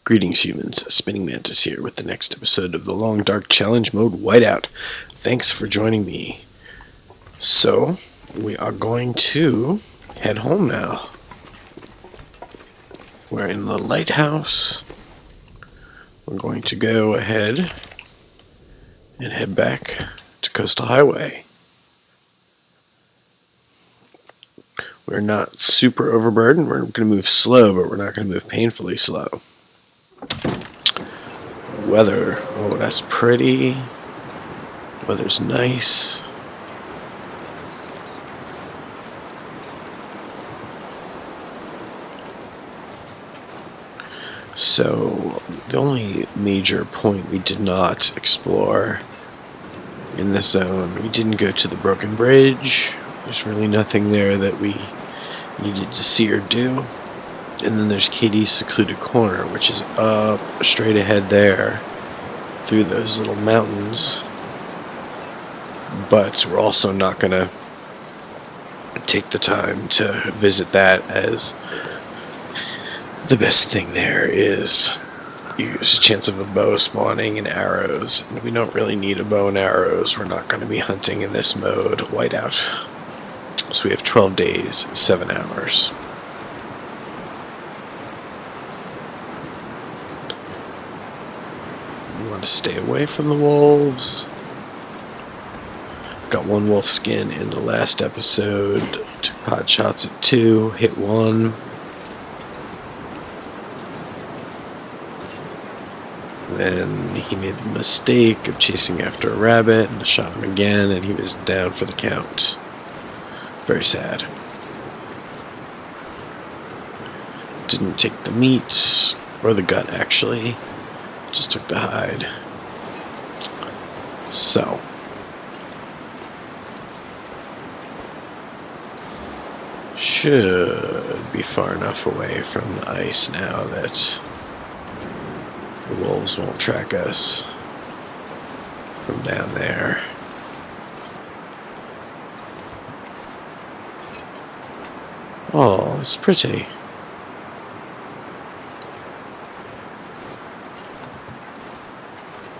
Greetings, humans. Spinning Mantis here with the next episode of the Long Dark Challenge Mode Whiteout. Thanks for joining me. So, we are going to head home now. We're in the lighthouse. We're going to go ahead and head back to Coastal Highway. We're not super overburdened. We're going to move slow, but we're not going to move painfully slow. Weather. Oh, that's pretty. Weather's nice. So, the only major point we did not explore in this zone, we didn't go to the Broken Bridge. There's really nothing there that we needed to see or do. And then there's Katie's Secluded Corner, which is up straight ahead there through those little mountains. But we're also not going to take the time to visit that, as the best thing there is there's a chance of a bow spawning and arrows. And we don't really need a bow and arrows. We're not going to be hunting in this mode, Whiteout. So we have 12 days, 7 hours. To stay away from the wolves. Got one wolf skin in the last episode. Took pot shots at 2, hit 1. Then he made the mistake of chasing after a rabbit, and I shot him again, and he was down for the count. Very sad. Didn't take the meat, or the gut actually. Just took the hide. So, should be far enough away from the ice now that the wolves won't track us from down there. Oh, it's pretty.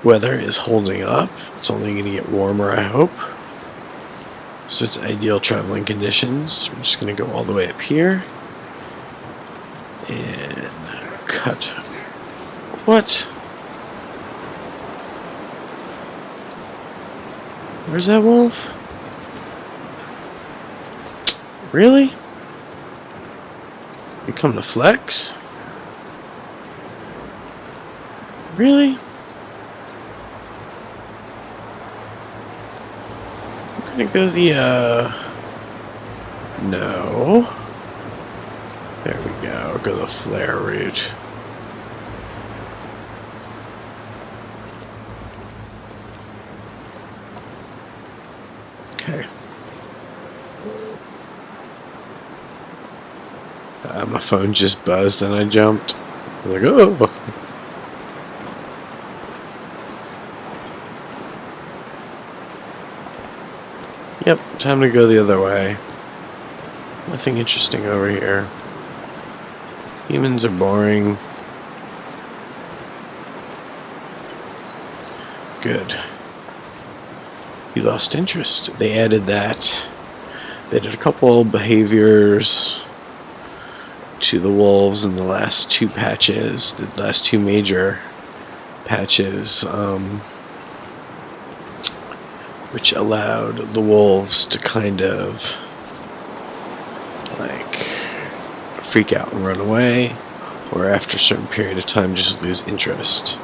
Weather is holding up. It's only going to get warmer, I hope. So it's ideal traveling conditions. I'm just going to go all the way up here. And cut. What? Where's that wolf? Really? You come to flex? Really? I'm gonna go the, no. There we go. Go the flare route. Okay. My phone just buzzed and I jumped. I was like, oh! Yep, time to go the other way. Nothing interesting over here. Humans are boring. Good. You lost interest. They added that. They did a couple behaviors to the wolves in the last 2 patches. The last 2 major patches. Which allowed the wolves to kind of like freak out and run away, or after a certain period of time just lose interest.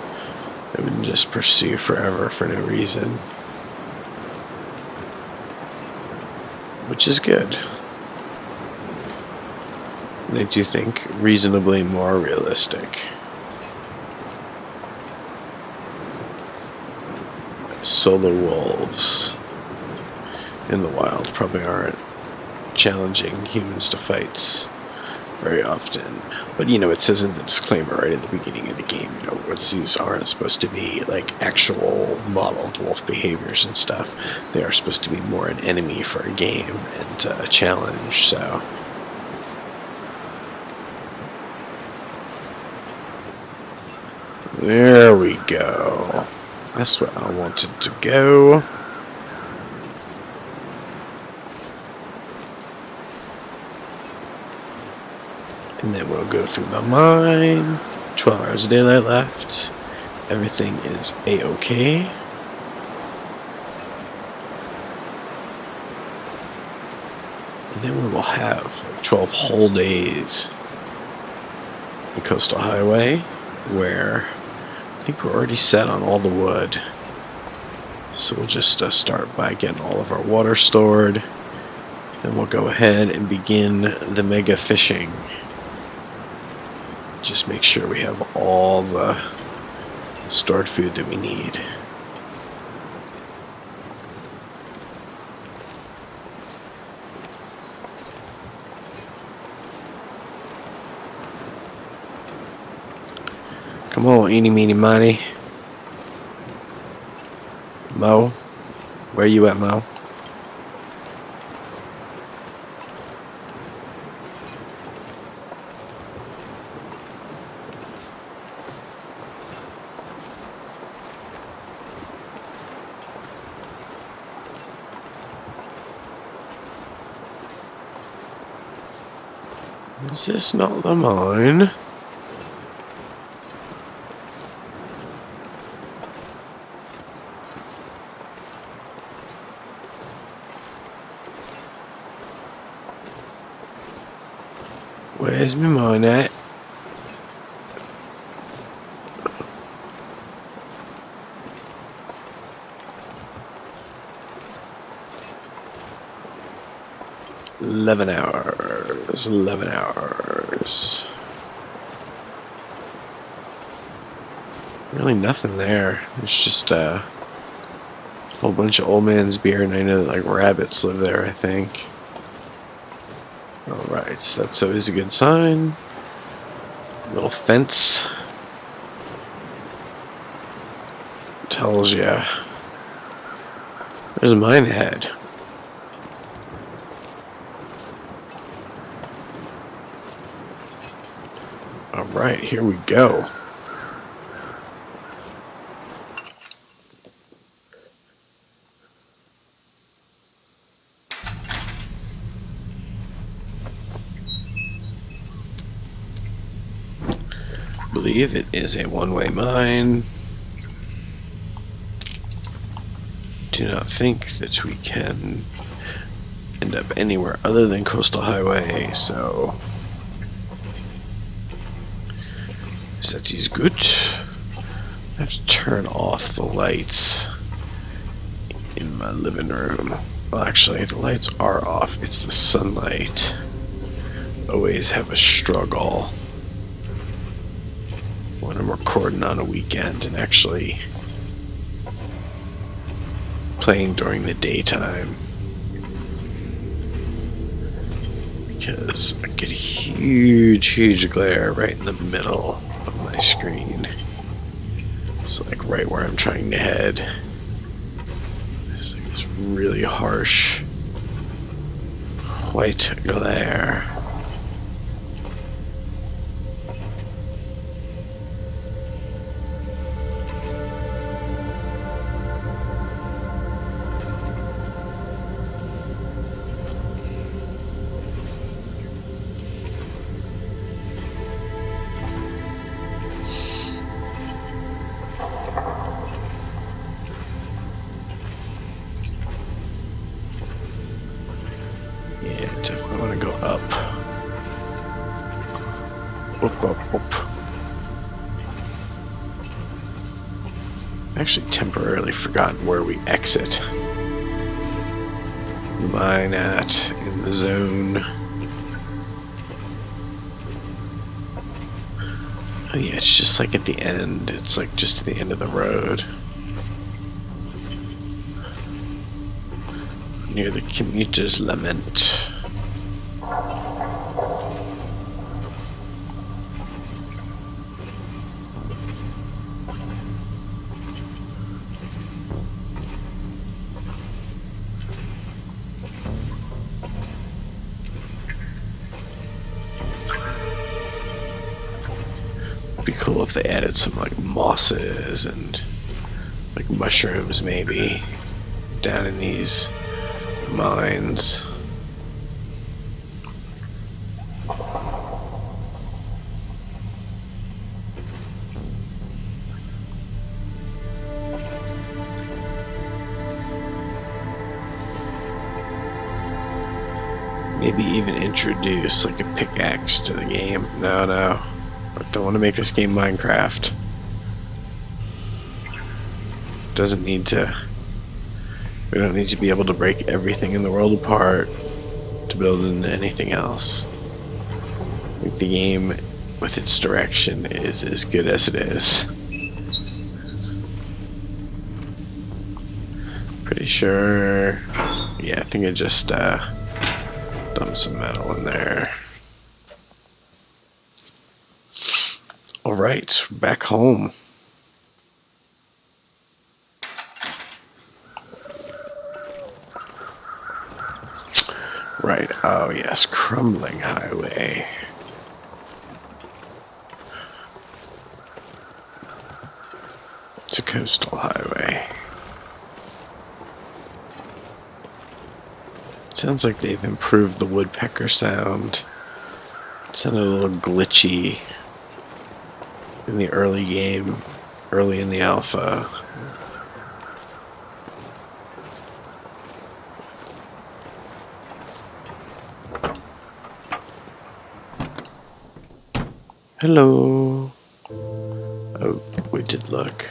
They would just pursue forever for no reason, which is good. And I do think reasonably more realistic. Solar wolves in the wild probably aren't challenging humans to fights very often. But you know, it says in the disclaimer right at the beginning of the game, you know, these aren't supposed to be like actual modeled wolf behaviors and stuff. They are supposed to be more an enemy for a game and a challenge, so There we go. That's where I wanted to go. And then we'll go through the mine. 12 hours of daylight left. Everything is a-okay. And then we will have 12 whole days in Coastal Highway, where I think we're already set on all the wood. So we'll just start by getting all of our water stored. Then we'll go ahead and begin the mega fishing. Just make sure we have all the stored food that we need. Come on, eeny, meeny, miny. Mo? Where you at, Mo? Is this not the mine? Where's my mine at? $11 hours. 11 hours. Really nothing there. It's just a whole bunch of old man's beer, and I know that like rabbits live there, I think. Alright, so that's always a good sign. Little fence. Tells ya there's a mine ahead. Alright, here we go. I believe it is a one-way mine. Do not think that we can end up anywhere other than Coastal Highway, so that is good. I have to turn off the lights in my living room. Well, actually, the lights are off. It's the sunlight. Always have a struggle when I'm recording on a weekend and actually playing during the daytime, because I get a huge glare right in the middle of my screen. It's like right where I'm trying to head. It's like this really harsh white glare. Definitely want to go up. Up. I actually temporarily forgotten where we exit the mine at in the zone. Oh yeah, it's just like at the end. It's like just at the end of the road. Near the commuter's lament. be cool if they added some like mosses and like mushrooms maybe down in these mines. Maybe even introduce like a pickaxe to the game. No, I don't want to make this game Minecraft. Doesn't need to. We don't need to be able to break everything in the world apart to build into anything else. I think the game with its direction is as good as it is. Pretty sure. Yeah, I think I just dump some metal in there. Alright, back home. Right, oh yes, crumbling highway. It's a coastal highway. Sounds like they've improved the woodpecker sound. It sounded a little glitchy in the early game, early in the alpha. Hello. Oh, we did look.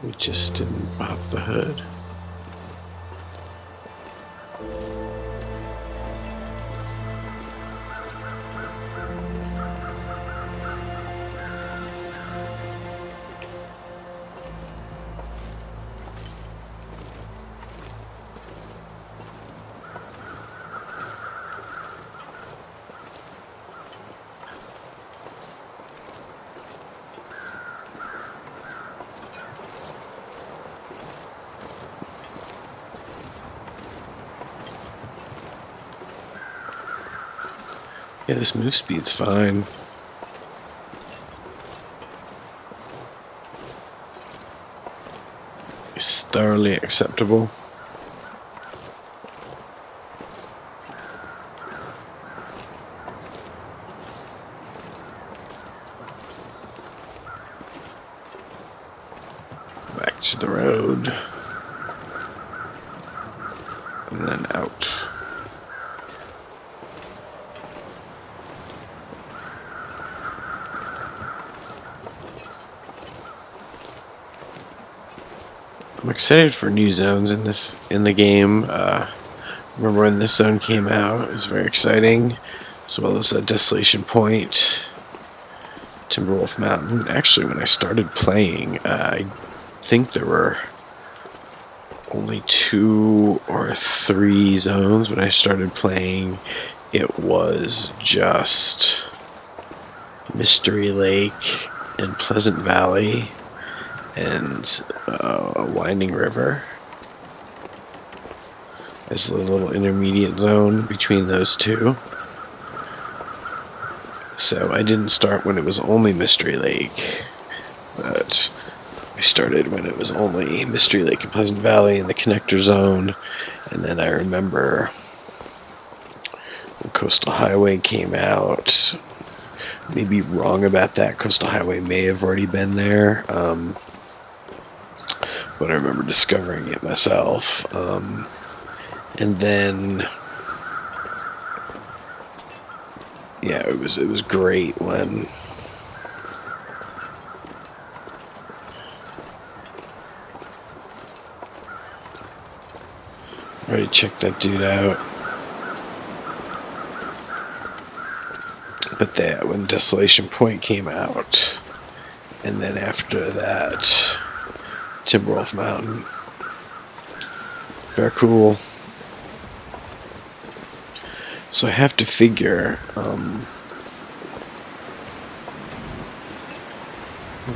We just didn't pop the hood. Yeah, this move speed's fine. It's thoroughly acceptable. Back to the road. And then out. I'm excited for new zones in the game. Remember when this zone came out? It was very exciting, as well as Desolation Point, Timberwolf Mountain. Actually, when I started playing, I think there were only 2 or 3 zones. When I started playing, it was just Mystery Lake and Pleasant Valley and a winding river as a little intermediate zone between those two. So I didn't start when it was only Mystery Lake, but I started when it was only Mystery Lake and Pleasant Valley in the connector zone. And then I remember when Coastal Highway came out, maybe wrong about that. Coastal Highway may have already been there. But I remember discovering it myself. And then, yeah, it was great when ready to check that dude out. But that when Desolation Point came out, and then after that, Timberwolf Mountain. Very cool. So I have to figure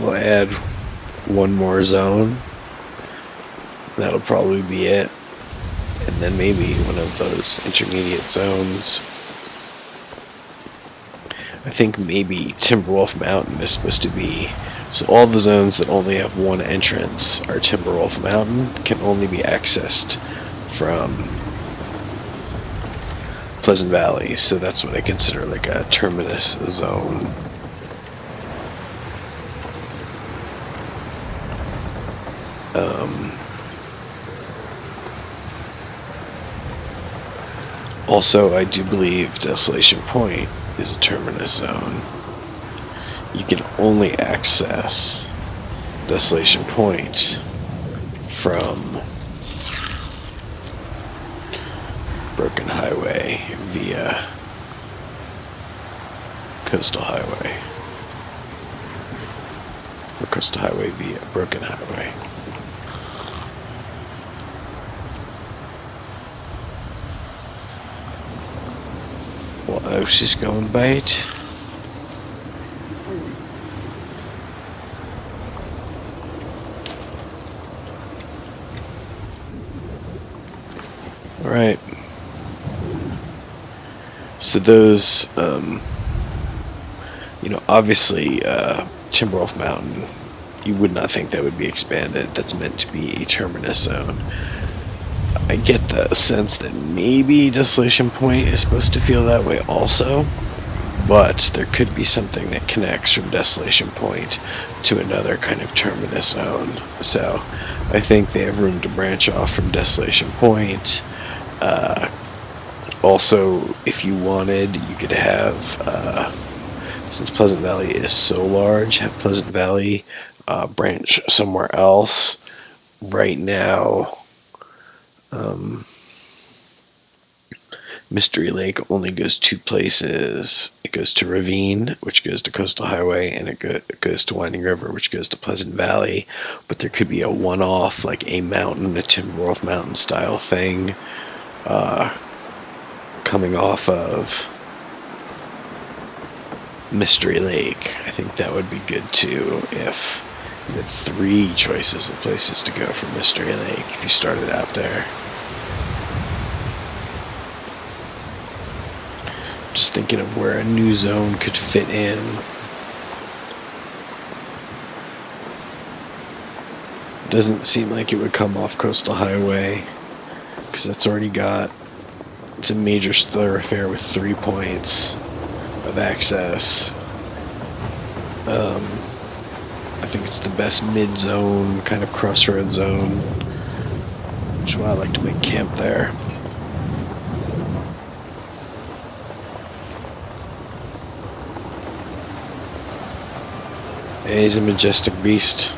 we'll add one more zone. That'll probably be it. And then maybe one of those intermediate zones. I think maybe Timberwolf Mountain is supposed to be... So all the zones that only have one entrance are Timberwolf Mountain, can only be accessed from Pleasant Valley. So that's what I consider like a terminus zone. Also, I do believe Desolation Point is a terminus zone. You can only access Desolation Point from Broken Highway via Coastal Highway. Or Coastal Highway via Broken Highway. What else is going bait? Alright. So those, you know, obviously, Timberwolf Mountain, you would not think that would be expanded. That's meant to be a terminus zone. I get the sense that maybe Desolation Point is supposed to feel that way also, but there could be something that connects from Desolation Point to another kind of terminus zone. So I think they have room to branch off from Desolation Point. Also, if you wanted, you could have, since Pleasant Valley is so large, have Pleasant Valley branch somewhere else. Right now, Mystery Lake only goes two places. It goes to Ravine, which goes to Coastal Highway, and it goes to Winding River, which goes to Pleasant Valley. But there could be a one-off, like a mountain, a Timberwolf Mountain style thing, coming off of Mystery Lake. I think that would be good too if you had three choices of places to go from Mystery Lake if you started out there. Just thinking of where a new zone could fit in. Doesn't seem like it would come off Coastal Highway, because that's already got, it's a major thoroughfare with 3 points of access. I think it's the best mid-zone, kind of crossroad zone, which is why I like to make camp there. He's a majestic beast.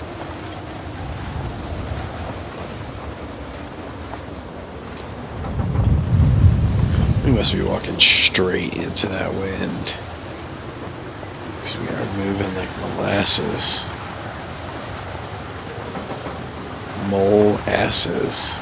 We must be walking straight into that wind, because we are moving like molasses. Mole-asses.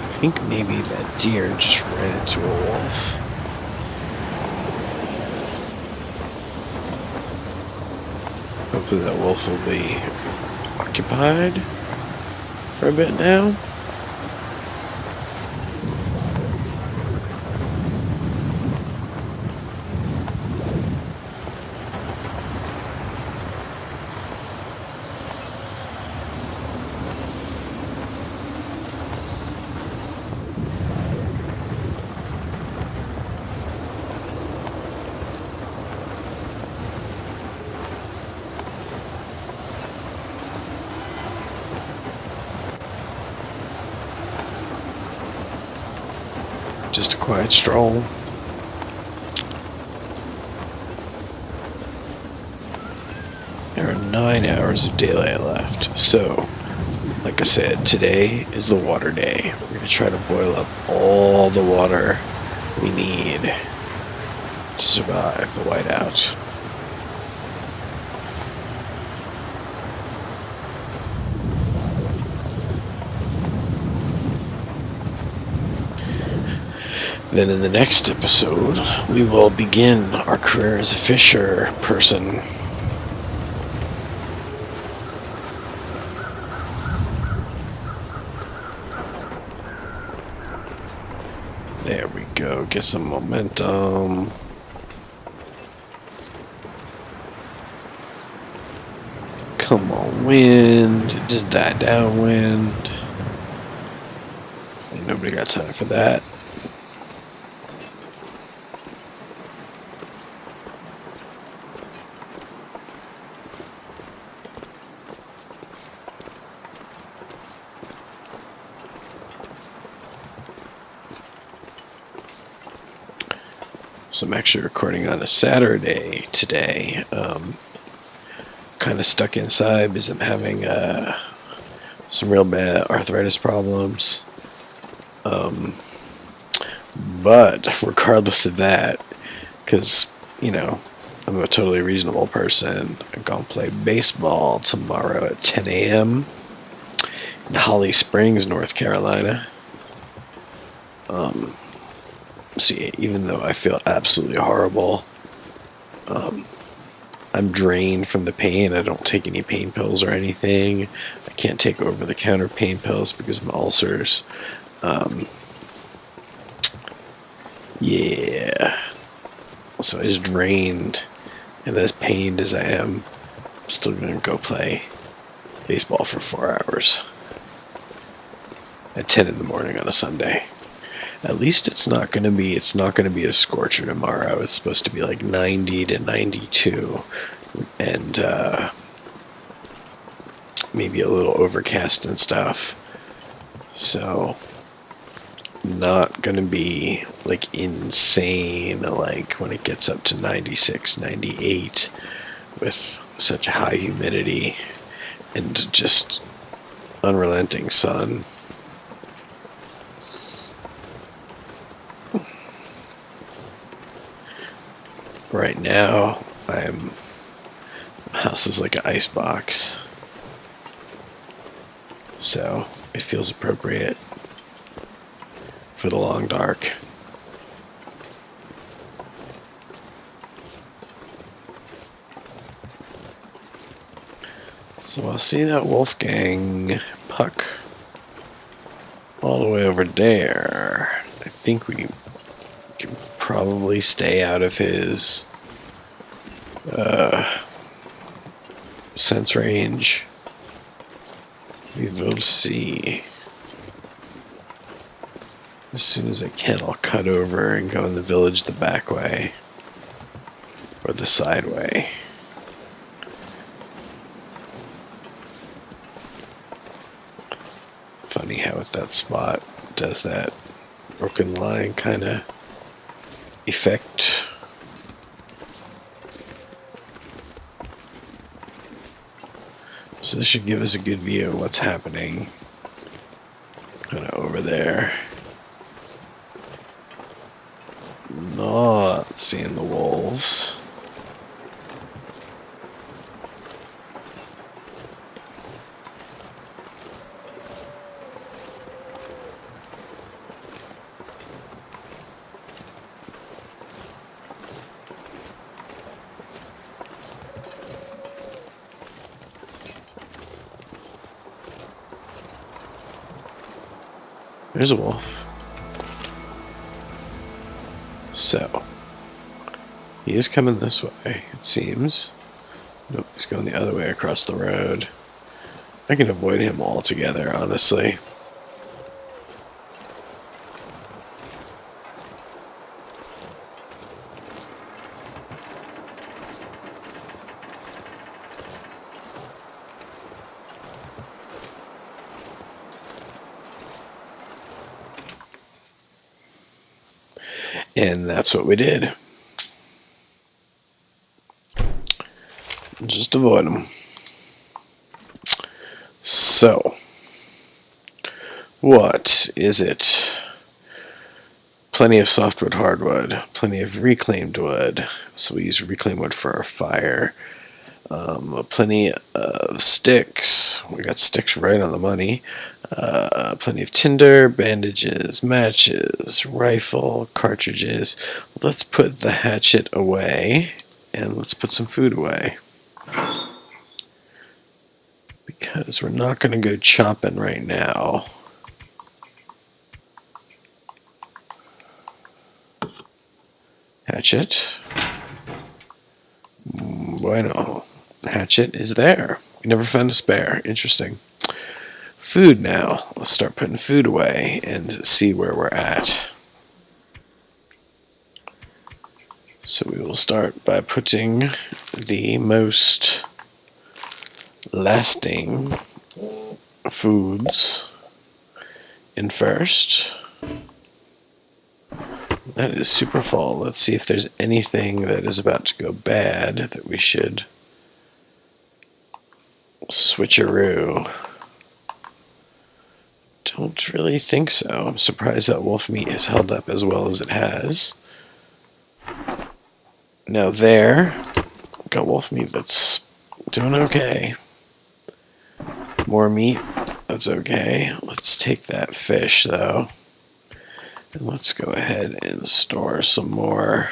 I think maybe that deer just ran into a wolf. Hopefully that wolf will be occupied for a bit now. Just a quiet stroll. There are 9 hours of daylight left, so like I said, today is the water day. We're going to try to boil up all the water we need to survive the whiteout. Then in the next episode, we will begin our career as a fisher person. There we go, get some momentum. Come on, wind. Just die down, wind. Ain't nobody got time for that. So I'm actually recording on a Saturday today. Kind of stuck inside because I'm having some real bad arthritis problems. But regardless of that, because, you know, I'm a totally reasonable person, I'm going to play baseball tomorrow at 10 a.m. in Holly Springs, North Carolina. See, even though I feel absolutely horrible, I'm drained from the pain. I don't take any pain pills or anything. I can't take over-the-counter pain pills because of my ulcers. Yeah. So as drained and as pained as I am, I'm still going to go play baseball for 4 hours at 10 in the morning on a Sunday. At least it's not going to be a scorcher tomorrow. It's supposed to be like 90 to 92 and maybe a little overcast and stuff. So not going to be like insane like when it gets up to 96, 98 with such high humidity and just unrelenting sun. Right now, my house is like an ice box, so it feels appropriate for the long dark. So I'll see that Wolfgang puck all the way over there. I think we can probably stay out of his sense range. We will see. As soon as I can, I'll cut over and go in the village the back way or the side way. Funny how with that spot does that broken line kind of effect. So this should give us a good view of what's happening kind of over there. Not seeing the wolves. There's a wolf. So, he is coming this way, it seems. Nope, he's going the other way across the road. I can avoid him altogether, honestly. And that's what we did. Just avoid them. So, what is it? Plenty of softwood, hardwood, plenty of reclaimed wood. So we use reclaimed wood for our fire. Plenty of sticks. We got sticks right on the money. Plenty of tinder, bandages, matches, rifle, cartridges. Let's put the hatchet away, and let's put some food away. Because we're not going to go chopping right now. Hatchet. Bueno. Hatchet is there. We never found a spare. Interesting. Food now. Let's start putting food away and see where we're at. So we will start by putting the most lasting foods in first. That is super full. Let's see if there's anything that is about to go bad that we should switcheroo. Don't really think so. I'm surprised that wolf meat is held up as well as it has. Now there, got wolf meat that's doing okay. More meat, that's okay. Let's take that fish though. And let's go ahead and store some more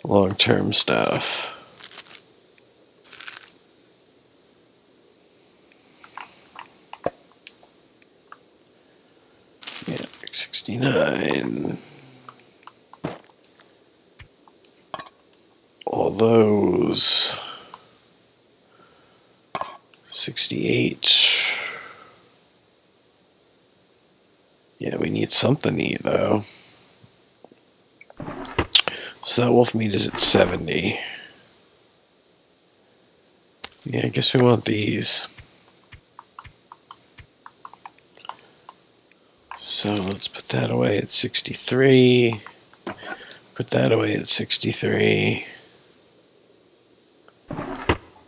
long-term stuff. Yeah, 69. All those. 68. Yeah, we need something to eat though. So that wolf meat is at 70. Yeah, I guess we want these. So let's put that away at 63. Put that away at 63.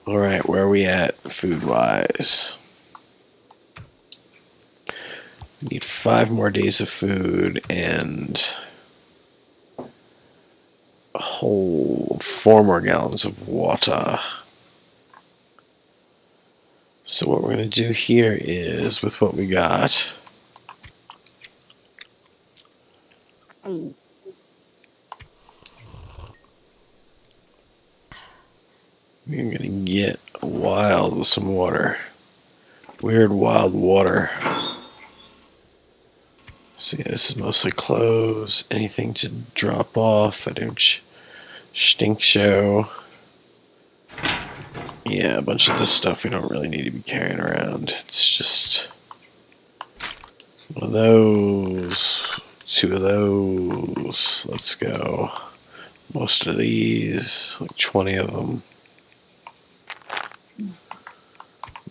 Alright, where are we at food-wise? We need 5 more days of food and a whole 4 more gallons of water. So what we're going to do here is, with what we got, we're going to get wild with some water. Weird wild water. So yeah, this is mostly clothes. Anything to drop off. I don't stink show. Yeah, a bunch of this stuff we don't really need to be carrying around. It's just one of those, 2 of those. Let's go. Most of these, like 20 of them.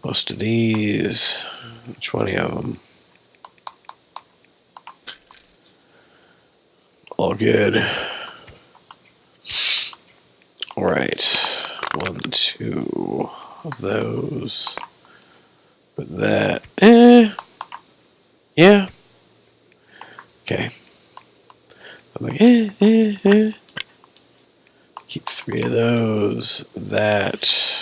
Most of these, 20 of them. All good. All right. 1, 2 of those. Put that. Yeah. Okay. I'm like, Keep 3 of those. That.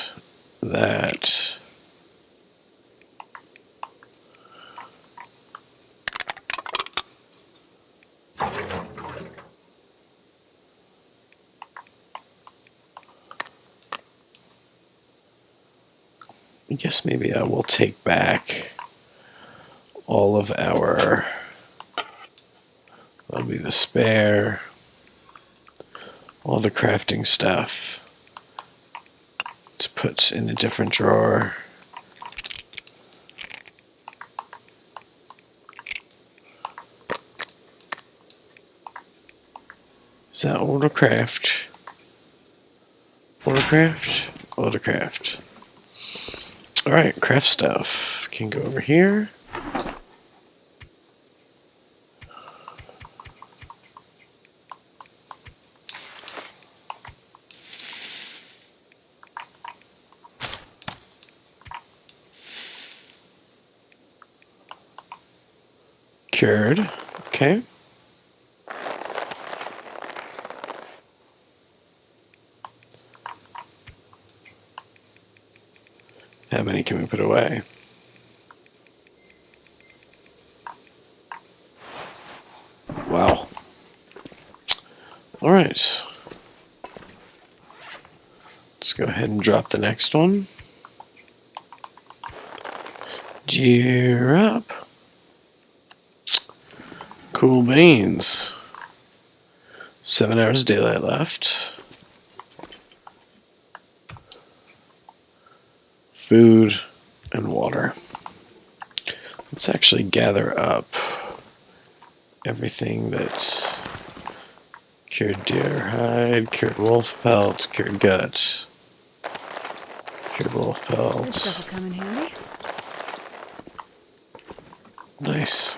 I guess maybe I will take back all of our, that'll be the spare, all the crafting stuff to put in a different drawer. Is that autocraft? Autocraft. Alright, craft stuff. Can go over here. Cured. Okay. many can we put away? Wow. Alright. Let's go ahead and drop the next one. Gear up. Cool beans. 7 hours of daylight left. Food and water. Let's actually gather up everything that's cured deer hide, cured wolf pelt, cured gut, cured wolf pelt. This stuff will come in handy. Nice.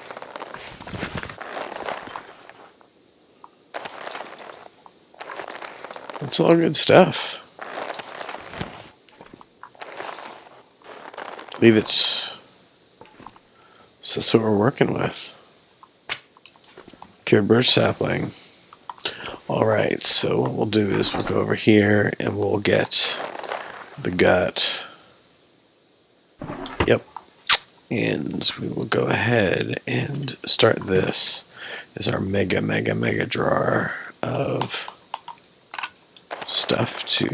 That's all good stuff. Leave it. So that's what we're working with. Cured birch sapling. Alright, so what we'll do is we'll go over here and we'll get the gut. Yep. And we will go ahead and start this as our mega drawer of stuff to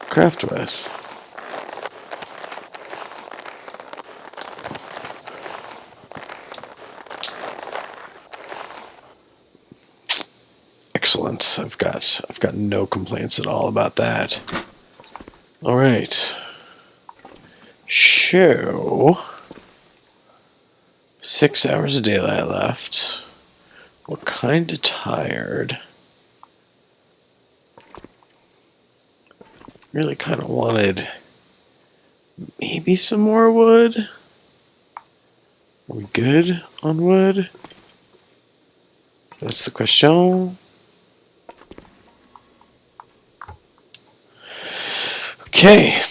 craft with. Excellent. I've got no complaints at all about that. All right. So 6 hours of daylight left. We're kind of tired. Really kind of wanted maybe some more wood. Are we good on wood? That's the question. Okay.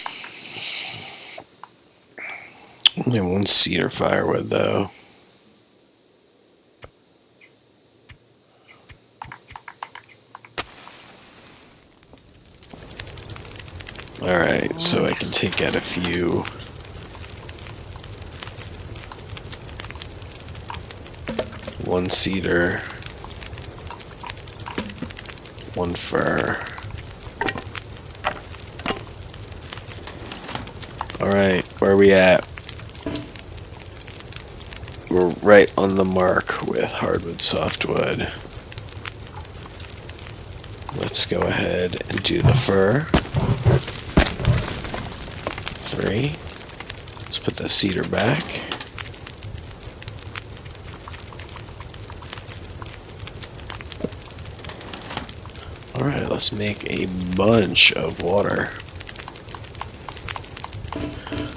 Only one cedar firewood, though. Alright, so I can take out a few. One cedar. One fir. Alright, where are we at? We're right on the mark with hardwood softwood. Let's go ahead and do the fir. 3. Let's put the cedar back. Alright, let's make a bunch of water.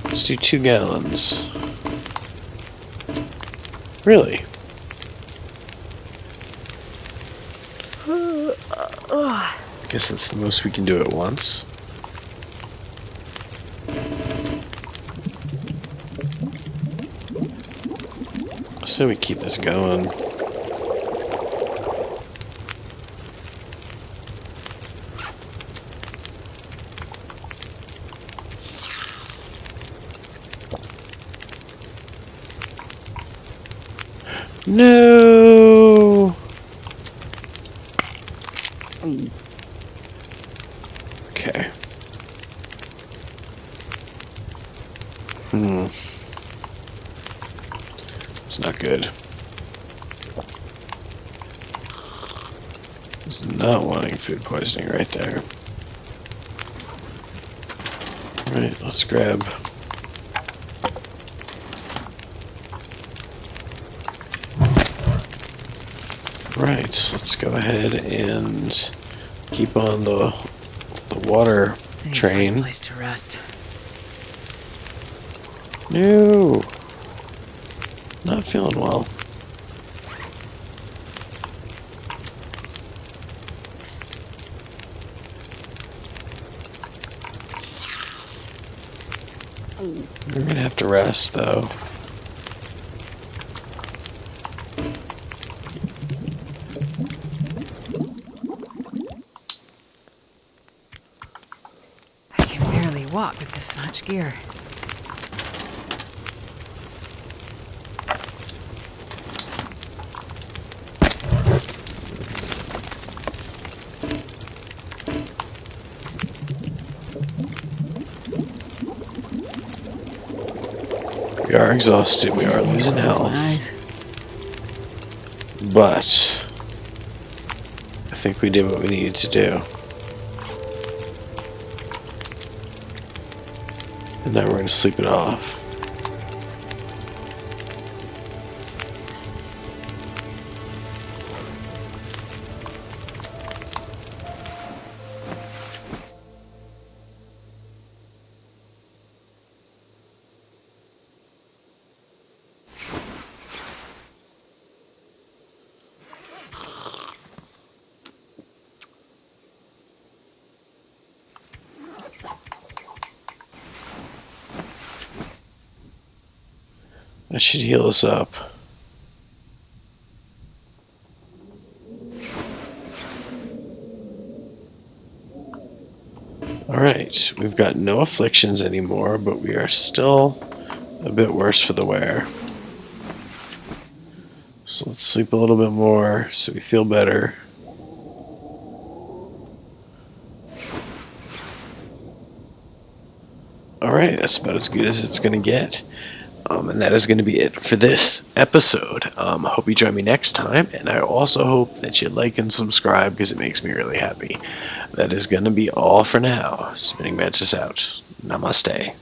Let's do 2 gallons. Really? I guess that's the most we can do at once. So we keep this going. No. Okay. It's not good. It's not wanting food poisoning right there. Alright, let's grab. Right, let's go ahead and keep on the water train. Place to rest. No, not feeling well. We're gonna have to rest though. walk with this much gear. We are exhausted, we are losing health. But I think we did what we needed to do. And now we're going to sleep it off. That should heal us up. Alright, we've got no afflictions anymore, but we are still a bit worse for the wear. So let's sleep a little bit more so we feel better. Alright, that's about as good as it's going to get. And that is going to be it for this episode. I hope you join me next time, and I also hope that you like and subscribe because it makes me really happy. That is going to be all for now. Spinning Mantis out. Namaste.